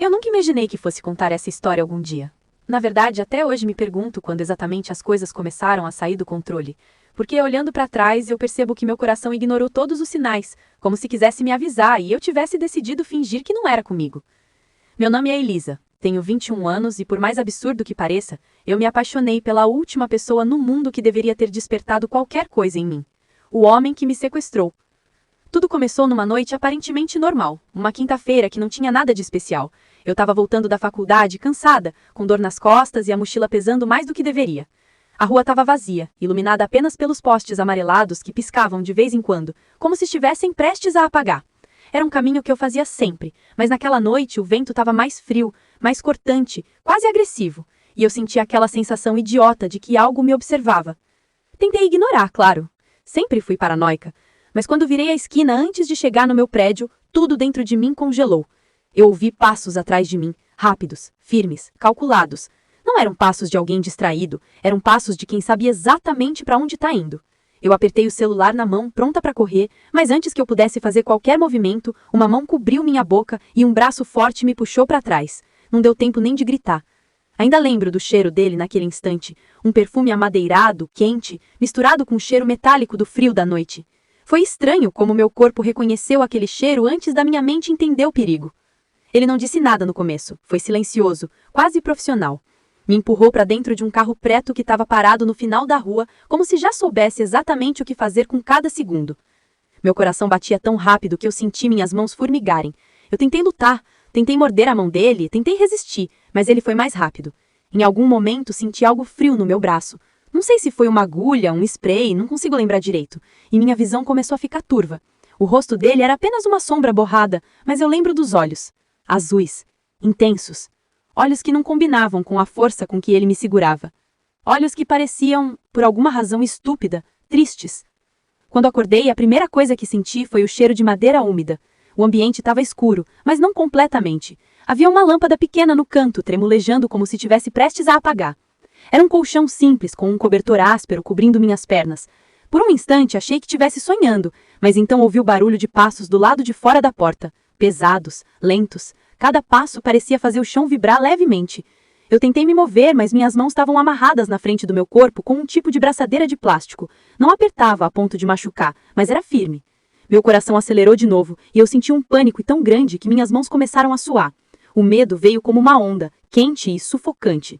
Eu nunca imaginei que fosse contar essa história algum dia. Na verdade, até hoje me pergunto quando exatamente as coisas começaram a sair do controle. Porque olhando para trás, eu percebo que meu coração ignorou todos os sinais, como se quisesse me avisar e eu tivesse decidido fingir que não era comigo. Meu nome é Elisa, tenho 21 anos e por mais absurdo que pareça, eu me apaixonei pela última pessoa no mundo que deveria ter despertado qualquer coisa em mim. O homem que me sequestrou. Tudo começou numa noite aparentemente normal, uma quinta-feira que não tinha nada de especial. Eu estava voltando da faculdade, cansada, com dor nas costas e a mochila pesando mais do que deveria. A rua estava vazia, iluminada apenas pelos postes amarelados que piscavam de vez em quando, como se estivessem prestes a apagar. Era um caminho que eu fazia sempre, mas naquela noite o vento estava mais frio, mais cortante, quase agressivo, e eu sentia aquela sensação idiota de que algo me observava. Tentei ignorar, claro. Sempre fui paranoica. Mas quando virei a esquina antes de chegar no meu prédio, tudo dentro de mim congelou. Eu ouvi passos atrás de mim, rápidos, firmes, calculados. Não eram passos de alguém distraído, eram passos de quem sabia exatamente para onde está indo. Eu apertei o celular na mão, pronta para correr, mas antes que eu pudesse fazer qualquer movimento, uma mão cobriu minha boca e um braço forte me puxou para trás. Não deu tempo nem de gritar. Ainda lembro do cheiro dele naquele instante, um perfume amadeirado, quente, misturado com o cheiro metálico do frio da noite. Foi estranho como meu corpo reconheceu aquele cheiro antes da minha mente entender o perigo. Ele não disse nada no começo, foi silencioso, quase profissional. Me empurrou para dentro de um carro preto que estava parado no final da rua, como se já soubesse exatamente o que fazer com cada segundo. Meu coração batia tão rápido que eu senti minhas mãos formigarem. Eu tentei lutar, tentei morder a mão dele, tentei resistir, mas ele foi mais rápido. Em algum momento senti algo frio no meu braço. Não sei se foi uma agulha, um spray, não consigo lembrar direito. E minha visão começou a ficar turva. O rosto dele era apenas uma sombra borrada, mas eu lembro dos olhos. Azuis, intensos. Olhos que não combinavam com a força com que ele me segurava. Olhos que pareciam, por alguma razão estúpida, tristes. Quando acordei, a primeira coisa que senti foi o cheiro de madeira úmida. O ambiente estava escuro, mas não completamente. Havia uma lâmpada pequena no canto, tremulejando como se estivesse prestes a apagar. Era um colchão simples, com um cobertor áspero cobrindo minhas pernas. Por um instante, achei que estivesse sonhando, mas então ouvi o barulho de passos do lado de fora da porta. Pesados, lentos. Cada passo parecia fazer o chão vibrar levemente. Eu tentei me mover, mas minhas mãos estavam amarradas na frente do meu corpo com um tipo de braçadeira de plástico. Não apertava a ponto de machucar, mas era firme. Meu coração acelerou de novo, e eu senti um pânico tão grande que minhas mãos começaram a suar. O medo veio como uma onda, quente e sufocante.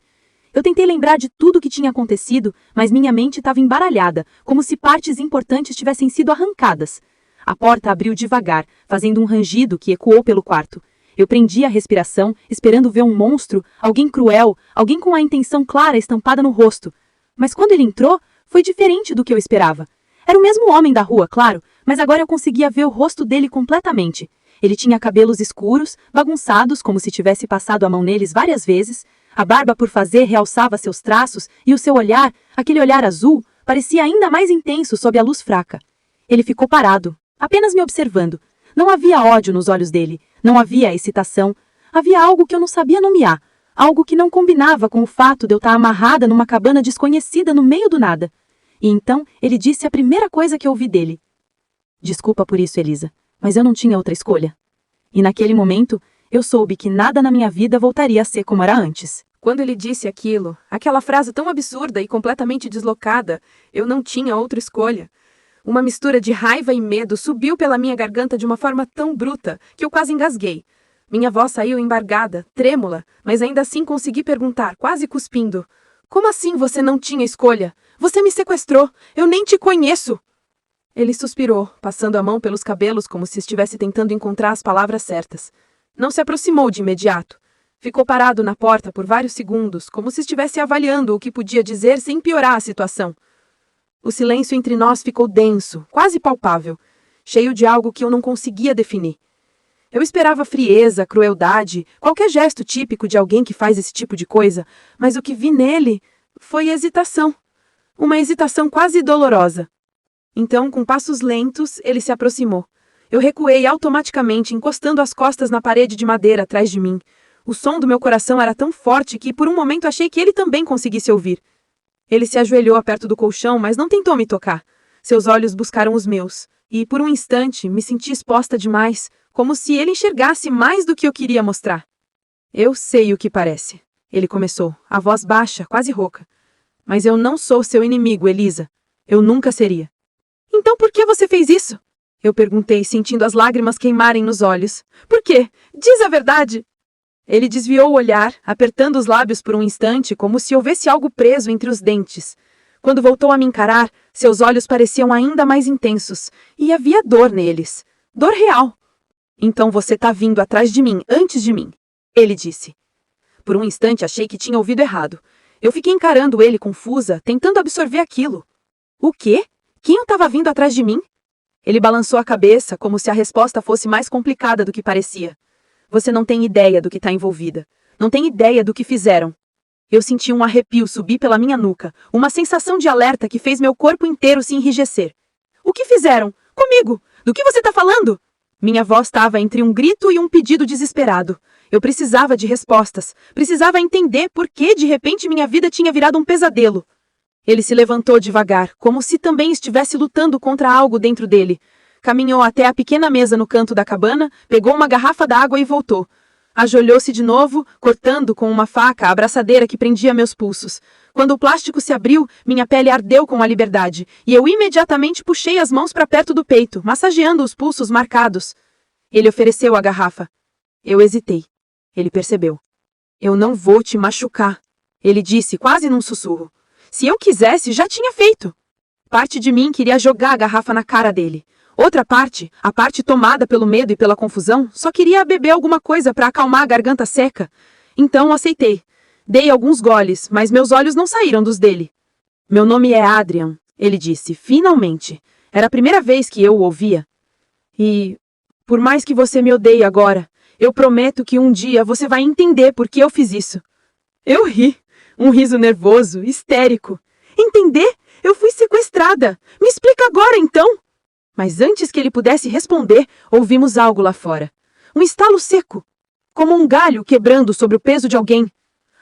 Eu tentei lembrar de tudo o que tinha acontecido, mas minha mente estava embaralhada, como se partes importantes tivessem sido arrancadas. A porta abriu devagar, fazendo um rangido que ecoou pelo quarto. Eu prendi a respiração, esperando ver um monstro, alguém cruel, alguém com a intenção clara estampada no rosto. Mas quando ele entrou, foi diferente do que eu esperava. Era o mesmo homem da rua, claro, mas agora eu conseguia ver o rosto dele completamente. Ele tinha cabelos escuros, bagunçados, como se tivesse passado a mão neles várias vezes. A barba por fazer realçava seus traços e o seu olhar, aquele olhar azul, parecia ainda mais intenso sob a luz fraca. Ele ficou parado, apenas me observando. Não havia ódio nos olhos dele, não havia excitação. Havia algo que eu não sabia nomear, algo que não combinava com o fato de eu estar amarrada numa cabana desconhecida no meio do nada. E então ele disse a primeira coisa que eu ouvi dele. Desculpa por isso, Elisa, mas eu não tinha outra escolha. E naquele momento, eu soube que nada na minha vida voltaria a ser como era antes. Quando ele disse aquilo, aquela frase tão absurda e completamente deslocada, eu não tinha outra escolha. Uma mistura de raiva e medo subiu pela minha garganta de uma forma tão bruta que eu quase engasguei. Minha voz saiu embargada, trêmula, mas ainda assim consegui perguntar, quase cuspindo. Como assim você não tinha escolha? Você me sequestrou, eu nem te conheço. Ele suspirou, passando a mão pelos cabelos como se estivesse tentando encontrar as palavras certas. Não se aproximou de imediato. Ficou parado na porta por vários segundos, como se estivesse avaliando o que podia dizer sem piorar a situação. O silêncio entre nós ficou denso, quase palpável, cheio de algo que eu não conseguia definir. Eu esperava frieza, crueldade, qualquer gesto típico de alguém que faz esse tipo de coisa, mas o que vi nele foi hesitação. Uma hesitação quase dolorosa. Então, com passos lentos, ele se aproximou. Eu recuei automaticamente, encostando as costas na parede de madeira atrás de mim. O som do meu coração era tão forte que, por um momento, achei que ele também conseguisse ouvir. Ele se ajoelhou perto do colchão, mas não tentou me tocar. Seus olhos buscaram os meus, e, por um instante, me senti exposta demais, como se ele enxergasse mais do que eu queria mostrar. Eu sei o que parece. Ele começou, a voz baixa, quase rouca. Mas eu não sou seu inimigo, Elisa. Eu nunca seria. Então por que você fez isso? Eu perguntei, sentindo as lágrimas queimarem nos olhos. Por quê? Diz a verdade! Ele desviou o olhar, apertando os lábios por um instante, como se houvesse algo preso entre os dentes. Quando voltou a me encarar, seus olhos pareciam ainda mais intensos, e havia dor neles. Dor real. Então você tá vindo atrás de mim, antes de mim, ele disse. Por um instante achei que tinha ouvido errado. Eu fiquei encarando ele confusa, tentando absorver aquilo. O quê? Quem estava vindo atrás de mim? Ele balançou a cabeça, como se a resposta fosse mais complicada do que parecia. Você não tem ideia do que está envolvida. Não tem ideia do que fizeram. Eu senti um arrepio subir pela minha nuca, uma sensação de alerta que fez meu corpo inteiro se enrijecer. O que fizeram? Comigo? Do que você está falando? Minha voz estava entre um grito e um pedido desesperado. Eu precisava de respostas. Precisava entender por que de repente minha vida tinha virado um pesadelo. Ele se levantou devagar, como se também estivesse lutando contra algo dentro dele. Caminhou até a pequena mesa no canto da cabana, pegou uma garrafa d'água e voltou. Ajoelhou-se de novo, cortando com uma faca a abraçadeira que prendia meus pulsos. Quando o plástico se abriu, minha pele ardeu com a liberdade, e eu imediatamente puxei as mãos para perto do peito, massageando os pulsos marcados. Ele ofereceu a garrafa. Eu hesitei. Ele percebeu. Eu não vou te machucar, ele disse quase num sussurro. Se eu quisesse, já tinha feito. Parte de mim queria jogar a garrafa na cara dele. Outra parte, a parte tomada pelo medo e pela confusão, só queria beber alguma coisa para acalmar a garganta seca. Então aceitei. Dei alguns goles, mas meus olhos não saíram dos dele. Meu nome é Adrian, ele disse, finalmente. Era a primeira vez que eu o ouvia. E, por mais que você me odeie agora, eu prometo que um dia você vai entender por que eu fiz isso. Eu ri. Um riso nervoso, histérico. Entender? Eu fui sequestrada. Me explica agora, então. Mas antes que ele pudesse responder, ouvimos algo lá fora. Um estalo seco, como um galho quebrando sobre o peso de alguém.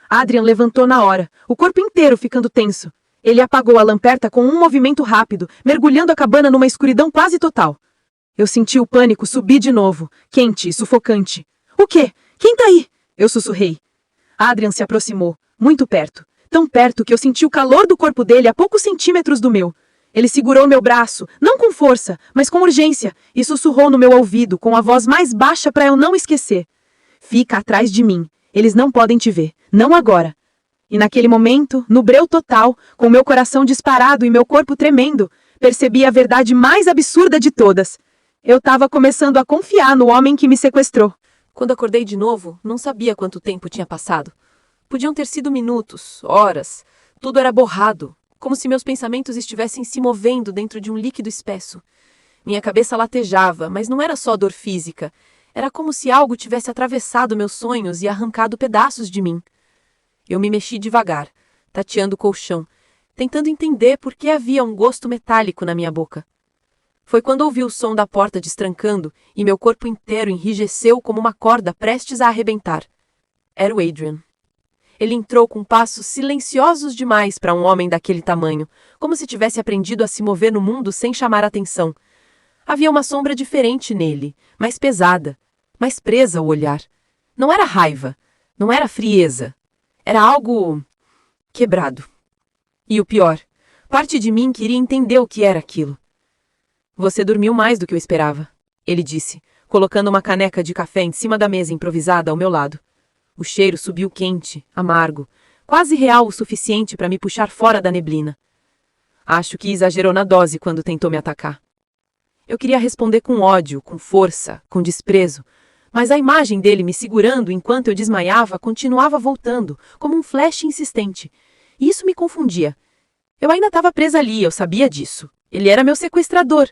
Adrian levantou na hora, o corpo inteiro ficando tenso. Ele apagou a lamparina com um movimento rápido, mergulhando a cabana numa escuridão quase total. Eu senti o pânico subir de novo, quente e sufocante. O quê? Quem tá aí? Eu sussurrei. Adrian se aproximou, muito perto. Tão perto que eu senti o calor do corpo dele a poucos centímetros do meu. Ele segurou meu braço, não com força, mas com urgência, e sussurrou no meu ouvido com a voz mais baixa para eu não esquecer. Fica atrás de mim. Eles não podem te ver. Não agora. E naquele momento, no breu total, com meu coração disparado e meu corpo tremendo, percebi a verdade mais absurda de todas. Eu estava começando a confiar no homem que me sequestrou. Quando acordei de novo, não sabia quanto tempo tinha passado. Podiam ter sido minutos, horas. Tudo era borrado, como se meus pensamentos estivessem se movendo dentro de um líquido espesso. Minha cabeça latejava, mas não era só dor física. Era como se algo tivesse atravessado meus sonhos e arrancado pedaços de mim. Eu me mexi devagar, tateando o colchão, tentando entender por que havia um gosto metálico na minha boca. Foi quando ouvi o som da porta destrancando e meu corpo inteiro enrijeceu como uma corda prestes a arrebentar. Era o Adrian. Ele entrou com passos silenciosos demais para um homem daquele tamanho, como se tivesse aprendido a se mover no mundo sem chamar atenção. Havia uma sombra diferente nele, mais pesada, mais presa ao olhar. Não era raiva, não era frieza. Era algo quebrado. E o pior, parte de mim queria entender o que era aquilo. Você dormiu mais do que eu esperava, ele disse, colocando uma caneca de café em cima da mesa improvisada ao meu lado. O cheiro subiu quente, amargo, quase real o suficiente para me puxar fora da neblina. Acho que exagerou na dose quando tentou me atacar. Eu queria responder com ódio, com força, com desprezo, mas a imagem dele me segurando enquanto eu desmaiava continuava voltando, como um flash insistente. E isso me confundia. Eu ainda estava presa ali, eu sabia disso. Ele era meu sequestrador,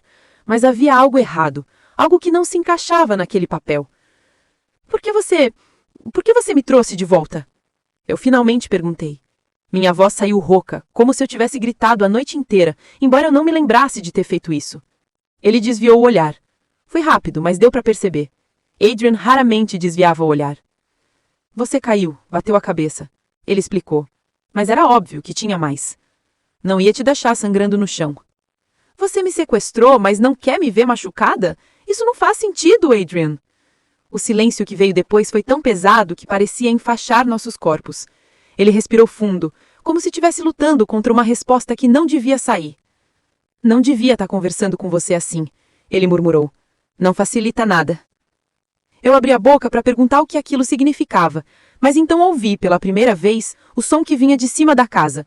mas havia algo errado, algo que não se encaixava naquele papel. Por que você me trouxe de volta? Eu finalmente perguntei. Minha voz saiu rouca, como se eu tivesse gritado a noite inteira, embora eu não me lembrasse de ter feito isso. Ele desviou o olhar. Foi rápido, mas deu para perceber. Adrian raramente desviava o olhar. Você caiu, bateu a cabeça. Ele explicou. Mas era óbvio que tinha mais. Não ia te deixar sangrando no chão. Você me sequestrou, mas não quer me ver machucada? Isso não faz sentido, Adrian. O silêncio que veio depois foi tão pesado que parecia enfaixar nossos corpos. Ele respirou fundo, como se estivesse lutando contra uma resposta que não devia sair. Não devia estar conversando com você assim, ele murmurou. Não facilita nada. Eu abri a boca para perguntar o que aquilo significava, mas então ouvi, pela primeira vez, o som que vinha de cima da casa.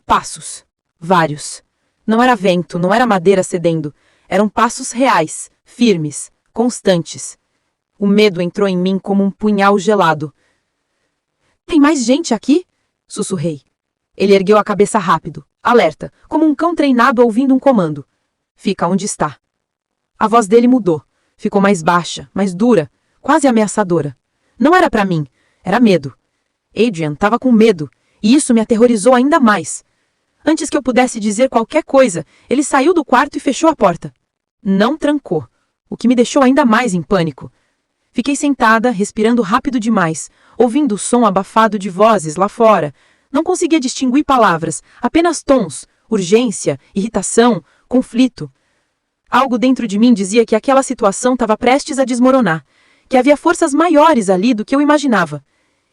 Passos. Vários. Não era vento, não era madeira cedendo. Eram passos reais, firmes, constantes. O medo entrou em mim como um punhal gelado. Tem mais gente aqui? Sussurrei. Ele ergueu a cabeça rápido, alerta, como um cão treinado ouvindo um comando. Fica onde está. A voz dele mudou. Ficou mais baixa, mais dura, quase ameaçadora. Não era para mim, era medo. Adrian estava com medo, e isso me aterrorizou ainda mais. Antes que eu pudesse dizer qualquer coisa, ele saiu do quarto e fechou a porta. Não trancou, o que me deixou ainda mais em pânico. Fiquei sentada, respirando rápido demais, ouvindo o som abafado de vozes lá fora. Não conseguia distinguir palavras, apenas tons, urgência, irritação, conflito. Algo dentro de mim dizia que aquela situação estava prestes a desmoronar, que havia forças maiores ali do que eu imaginava.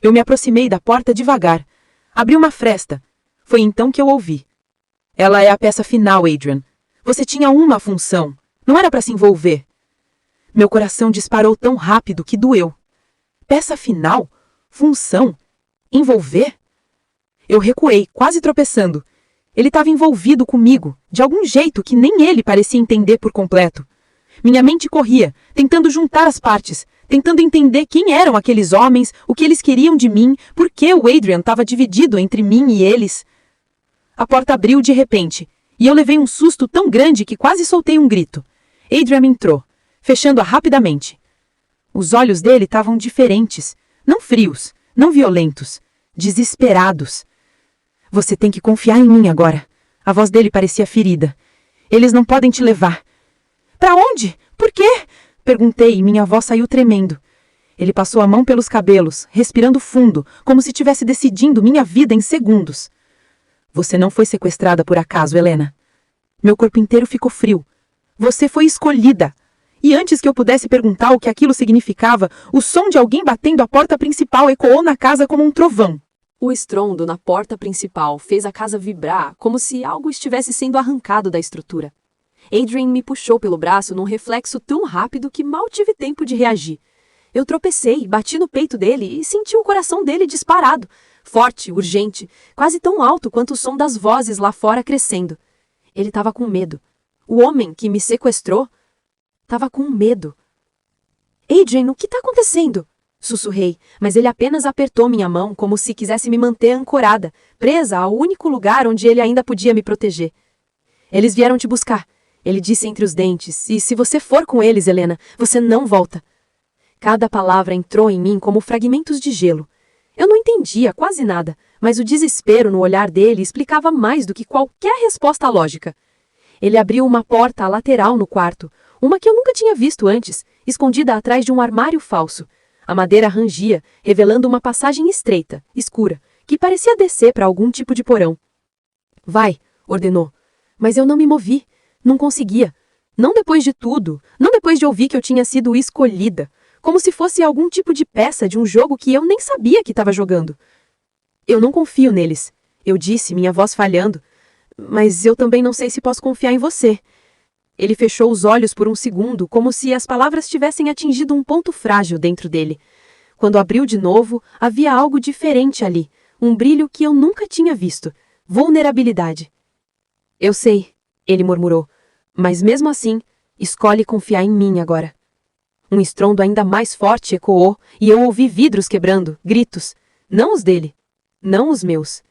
Eu me aproximei da porta devagar. Abri uma fresta. Foi então que eu ouvi. Ela é a peça final, Adrian. Você tinha uma função. Não era para se envolver. Meu coração disparou tão rápido que doeu. Peça final? Função? Envolver? Eu recuei, quase tropeçando. Ele estava envolvido comigo, de algum jeito que nem ele parecia entender por completo. Minha mente corria, tentando juntar as partes, tentando entender quem eram aqueles homens, o que eles queriam de mim, por que o Adrian estava dividido entre mim e eles. A porta abriu de repente, e eu levei um susto tão grande que quase soltei um grito. Adrian entrou, fechando-a rapidamente. Os olhos dele estavam diferentes, não frios, não violentos, desesperados. Você tem que confiar em mim agora. A voz dele parecia ferida. Eles não podem te levar. Para onde? Por quê? Perguntei e minha voz saiu tremendo. Ele passou a mão pelos cabelos, respirando fundo, como se estivesse decidindo minha vida em segundos. Você não foi sequestrada por acaso, Helena. Meu corpo inteiro ficou frio. Você foi escolhida. E antes que eu pudesse perguntar o que aquilo significava, o som de alguém batendo a porta principal ecoou na casa como um trovão. O estrondo na porta principal fez a casa vibrar, como se algo estivesse sendo arrancado da estrutura. Adrian me puxou pelo braço num reflexo tão rápido que mal tive tempo de reagir. Eu tropecei, bati no peito dele e senti o coração dele disparado, forte, urgente, quase tão alto quanto o som das vozes lá fora crescendo. Ele estava com medo. O homem que me sequestrou estava com medo. Adrian, o que está acontecendo? Sussurrei, mas ele apenas apertou minha mão como se quisesse me manter ancorada, presa ao único lugar onde ele ainda podia me proteger. Eles vieram te buscar, ele disse entre os dentes, e se você for com eles, Helena, você não volta. Cada palavra entrou em mim como fragmentos de gelo. Eu não entendia quase nada, mas o desespero no olhar dele explicava mais do que qualquer resposta lógica. Ele abriu uma porta lateral no quarto, uma que eu nunca tinha visto antes, escondida atrás de um armário falso. A madeira rangia, revelando uma passagem estreita, escura, que parecia descer para algum tipo de porão. Vai, ordenou. Mas eu não me movi. Não conseguia. Não depois de tudo. Não depois de ouvir que eu tinha sido escolhida. Como se fosse algum tipo de peça de um jogo que eu nem sabia que estava jogando. Eu não confio neles. Eu disse, minha voz falhando. Mas eu também não sei se posso confiar em você. Ele fechou os olhos por um segundo, como se as palavras tivessem atingido um ponto frágil dentro dele. Quando abriu de novo, havia algo diferente ali, um brilho que eu nunca tinha visto. Vulnerabilidade. Eu sei, ele murmurou, mas mesmo assim, escolhe confiar em mim agora. Um estrondo ainda mais forte ecoou, e eu ouvi vidros quebrando, gritos. Não os dele, não os meus.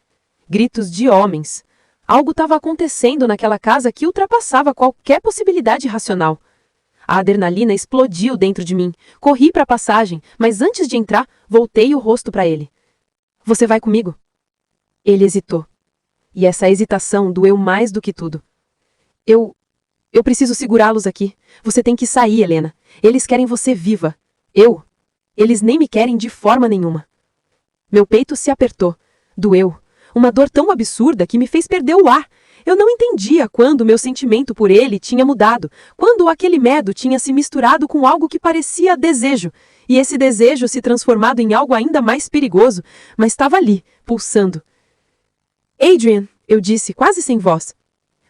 Gritos de homens. Algo estava acontecendo naquela casa que ultrapassava qualquer possibilidade racional. A adrenalina explodiu dentro de mim. Corri para a passagem, mas antes de entrar, voltei o rosto para ele. Você vai comigo? Ele hesitou. E essa hesitação doeu mais do que tudo. Eu preciso segurá-los aqui. Você tem que sair, Helena. Eles querem você viva. Eles nem me querem de forma nenhuma. Meu peito se apertou. Doeu. Uma dor tão absurda que me fez perder o ar. Eu não entendia quando meu sentimento por ele tinha mudado, quando aquele medo tinha se misturado com algo que parecia desejo. e esse desejo se transformado em algo ainda mais perigoso, mas estava ali, pulsando. Adrian, eu disse, quase sem voz.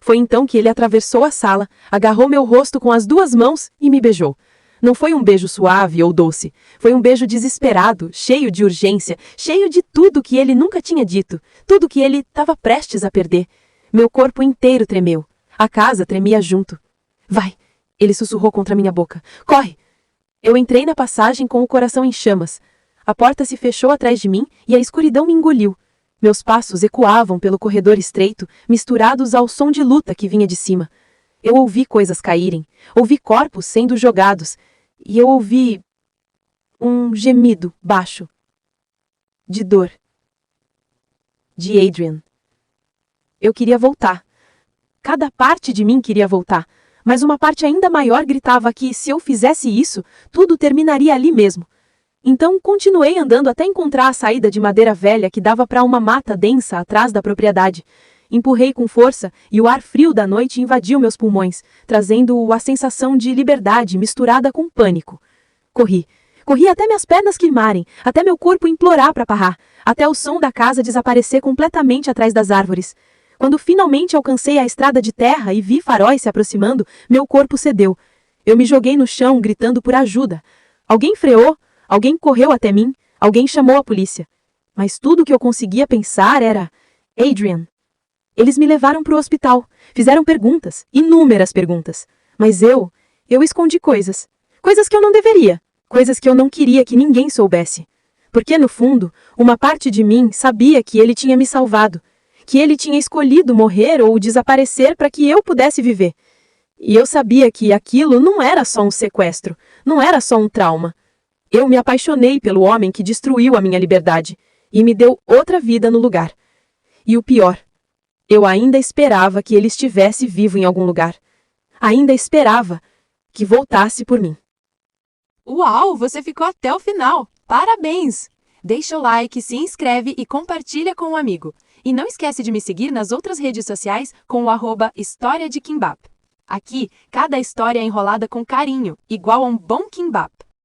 Foi então que ele atravessou a sala, agarrou meu rosto com as 2 mãos e me beijou. Não foi um beijo suave ou doce, foi um beijo desesperado, cheio de urgência, cheio de tudo que ele nunca tinha dito, tudo que ele estava prestes a perder. Meu corpo inteiro tremeu. A casa tremia junto. Vai, ele sussurrou contra minha boca. Corre! Eu entrei na passagem com o coração em chamas. A porta se fechou atrás de mim e a escuridão me engoliu. Meus passos ecoavam pelo corredor estreito, misturados ao som de luta que vinha de cima. Eu ouvi coisas caírem, ouvi corpos sendo jogados, e eu ouvi um gemido baixo. De dor. De Adrian. Eu queria voltar. Cada parte de mim queria voltar, mas uma parte ainda maior gritava que, se eu fizesse isso, tudo terminaria ali mesmo. Então, continuei andando até encontrar a saída de madeira velha que dava para uma mata densa atrás da propriedade. Empurrei com força e o ar frio da noite invadiu meus pulmões, trazendo a sensação de liberdade misturada com pânico. Corri. Corri até minhas pernas queimarem, até meu corpo implorar para parar, até o som da casa desaparecer completamente atrás das árvores. Quando finalmente alcancei a estrada de terra e vi faróis se aproximando, meu corpo cedeu. Eu me joguei no chão, gritando por ajuda. Alguém freou, alguém correu até mim, alguém chamou a polícia. Mas tudo o que eu conseguia pensar era... Adrian. Eles me levaram para o hospital, fizeram perguntas, inúmeras perguntas. Mas eu escondi coisas. Coisas que eu não deveria, coisas que eu não queria que ninguém soubesse. Porque, no fundo, uma parte de mim sabia que ele tinha me salvado, que ele tinha escolhido morrer ou desaparecer para que eu pudesse viver. E eu sabia que aquilo não era só um sequestro, não era só um trauma. Eu me apaixonei pelo homem que destruiu a minha liberdade e me deu outra vida no lugar. E o pior, eu ainda esperava que ele estivesse vivo em algum lugar. Ainda esperava que voltasse por mim. Uau, você ficou até o final! Parabéns! Deixa o like, se inscreve e compartilha com um amigo. E não esquece de me seguir nas outras redes sociais com o @História de Kimbap. Aqui, cada história é enrolada com carinho, igual a um bom kimbap.